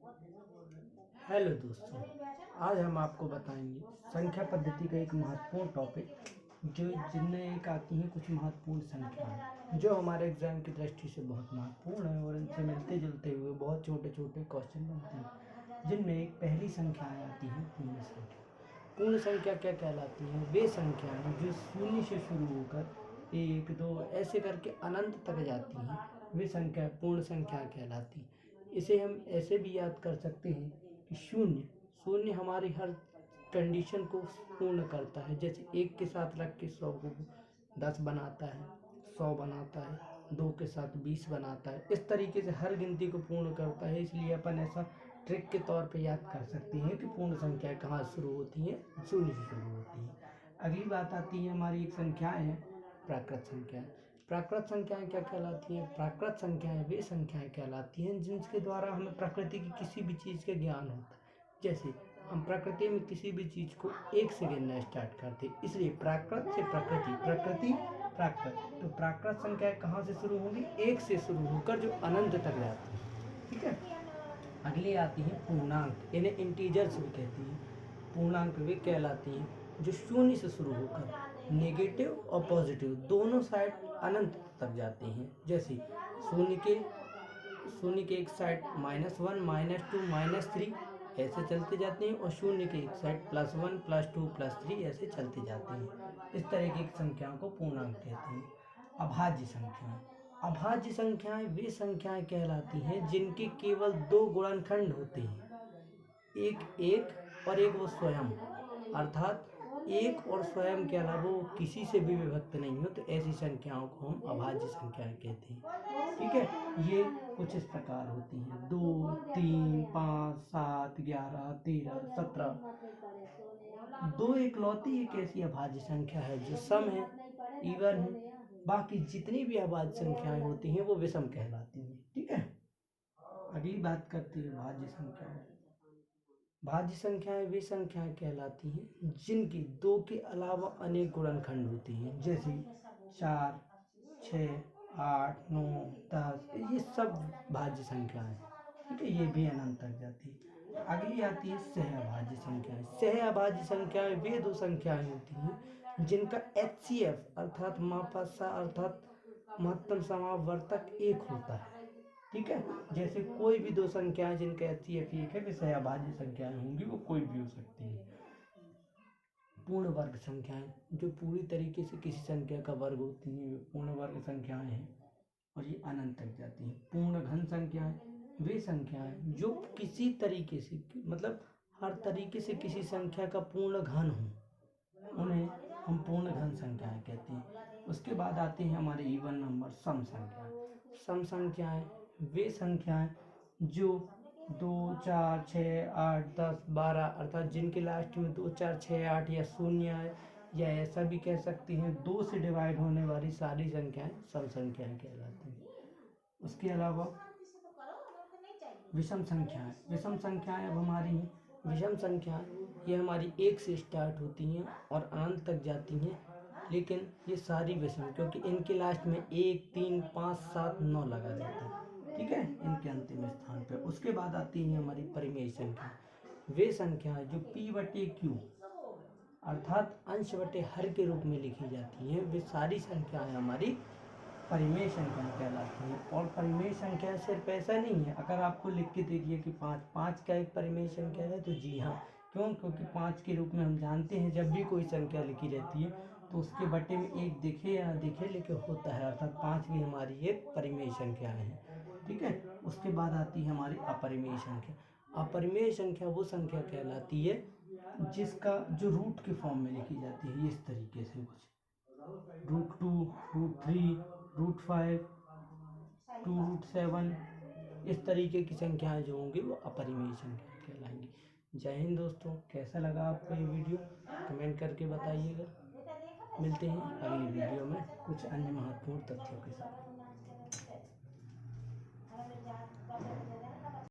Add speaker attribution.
Speaker 1: Hello दोस्तों, आज हम आपको बताएंगे संख्या पद्धति का एक महत्वपूर्ण टॉपिक जिनमें एक आती हैं कुछ महत्वपूर्ण संख्याएं जो हमारे एग्जाम की दृष्टि से बहुत महत्वपूर्ण है और इनसे मिलते जुलते हुए बहुत छोटे छोटे क्वेश्चन बनते हैं, जिनमें एक पहली संख्याएं आती हैं पूर्ण संख्या। पूर्ण संख्या क्या कहलाती हैं? वे संख्याएं जो शून्य से शुरू होकर एक दो ऐसे करके अनंत तक जाती हैं, वे संख्या पूर्ण संख्या कहलाती हैं। इसे हम ऐसे भी याद कर सकते हैं कि शून्य शून्य हमारी हर कंडीशन को पूर्ण करता है। जैसे एक के साथ रख के 100 को 10 बनाता है, 100 बनाता है, 2 के साथ 20 बनाता है। इस तरीके से हर गिनती को पूर्ण करता है। इसलिए अपन ऐसा ट्रिक के तौर पे याद कर सकते हैं कि पूर्ण संख्याएं कहाँ शुरू होती हैं? शून्य से शुरू होती हैं। अगली बात आती है हमारी एक संख्याएं हैं प्राकृत संख्याएं। प्राकृत संख्याएं क्या कहलाती हैं? प्राकृत संख्याएं वे संख्याएं कहलाती हैं जिनके द्वारा हमें प्रकृति की किसी भी चीज़ का ज्ञान होता है। जैसे हम प्रकृति में किसी भी चीज़ को एक से गिनना स्टार्ट करते, इसलिए प्राकृत से प्रकृति, प्रकृति प्राकृत। तो प्राकृत संख्याएं कहाँ से शुरू होंगी? एक से शुरू होकर जो अनंत तक जाती है। ठीक है। अगली आती है पूर्णांक, इन्हें इंटीजर्स भी कहती हैं। पूर्णांक वे कहलाती हैं जो शून्य से शुरू होकर नेगेटिव और पॉजिटिव दोनों साइड अनंत तक जाती हैं। जैसे शून्य के एक साइड -1 -2 -3 ऐसे चलते जाते हैं और शून्य के एक साइड +1 +2 +3 ऐसे चलते जाते हैं। इस तरह की संख्याओं को पूर्णांक कहते हैं। अभाज्य संख्याएं, अभाज्य संख्याएं वे संख्याएं कहलाती हैं जिनके केवल 2 गुणनखंड होते हैं, एक और एक वो स्वयं, अर्थात एक और स्वयं के अलावा वो किसी से भी विभक्त नहीं हो, तो ऐसी संख्याओं को हम अभाज्य संख्याएं कहते हैं। ठीक है। ये कुछ इस प्रकार होती हैं: 2, 3, 5, 7, 11, 13, 17। 2 इकलौती एक ऐसी अभाज्य संख्या है जो सम है, इवन है। बाकी जितनी भी अभाज्य संख्याएं होती हैं वो विषम कहलाती हैं। ठीक है। अगली बात करते हैं भाज्य संख्याएं। भाज्य संख्याएं वे संख्याएं कहलाती हैं जिनकी 2 के अलावा अनेक गुणनखंड होती हैं। जैसे 4, 6, 8, 9, 10, ये सब भाज्य संख्याएं। ठीक है। ये भी अनंत तक जाती है। अगली आती है सहअभाज्य संख्याएं। सहअभाज्य संख्याएं वे 2 संख्याएं होती हैं जिनका HCF अर्थात मापासा अर्थात महत्तम समावर्तक 1 होता है। ठीक है। जैसे कोई भी 2 संख्याएं जिनका HCF 1 है वे सहअभाज्य संख्याएं होंगी, वो कोई भी हो सकती है। पूर्ण वर्ग संख्याएं जो पूरी तरीके से किसी संख्या का वर्ग होती हैं, वे पूर्ण वर्ग संख्याएं हैं और ये अनंत तक जाती हैं। पूर्ण घन संख्याएं वे संख्याएं जो किसी तरीके से मतलब हर तरीके से किसी संख्या का पूर्ण घन हो, उन्हें हम पूर्ण घन संख्याएं कहते हैं। उसके बाद आते हैं हमारे इवन नंबर, सम संख्याएं। सम संख्याएं वे संख्याएं जो 2, 4, 6, 8, 10, 12 अर्थात जिनके लास्ट में 2, 4, 6, 8 या 0 आए, या ऐसा भी कह सकते हैं 2 से डिवाइड होने वाली सारी संख्याएं सम संख्याएं कहलाती हैं। उसके अलावा विषम संख्याएं, विषम संख्याएं अब हमारी हैं। विषम संख्याएं ये हमारी 1 से स्टार्ट होती हैं और अनंत तक जाती हैं, लेकिन ये सारी विषम, क्योंकि इनके लास्ट में 1, 3, 5, 7, 9 लगा रहता है। ठीक है, इनके अंतिम स्थान पे। उसके बाद आती है हमारी परिमेय संख्या। वे संख्याएं जो P/Q अर्थात अंश बटे हर के रूप में लिखी जाती हैं, वे सारी संख्याएं हमारी परिमेय संख्या कहलाती है। और परिमेय संख्या सिर्फ ऐसा नहीं है, अगर आपको लिख के दे दिया कि 5 का एक परिमेय संख्या है, तो जी हाँ। क्यों? क्योंकि 5 के रूप में हम जानते हैं जब भी कोई संख्या लिखी रहती है तो उसके बटे में 1 दिखे या ना दिखे लेकिन होता है, अर्थात 5 भी हमारी ये परिमेय संख्या है। ठीक है। उसके बाद आती है हमारी अपरिमेय संख्या। अपरिमेय संख्या वो संख्या कहलाती है जिसका जो रूट के फॉर्म में लिखी जाती है, इस तरीके से कुछ √2, √3, √5, 2 √7, इस तरीके की संख्याएं जो होंगी वो अपरिमेय संख्या कहलाएंगी। जय हिंद दोस्तों, कैसा लगा आपको ये वीडियो कमेंट करके बताइएगा। मिलते हैं अगली वीडियो में कुछ अन्य महत्वपूर्ण तथ्यों के साथ।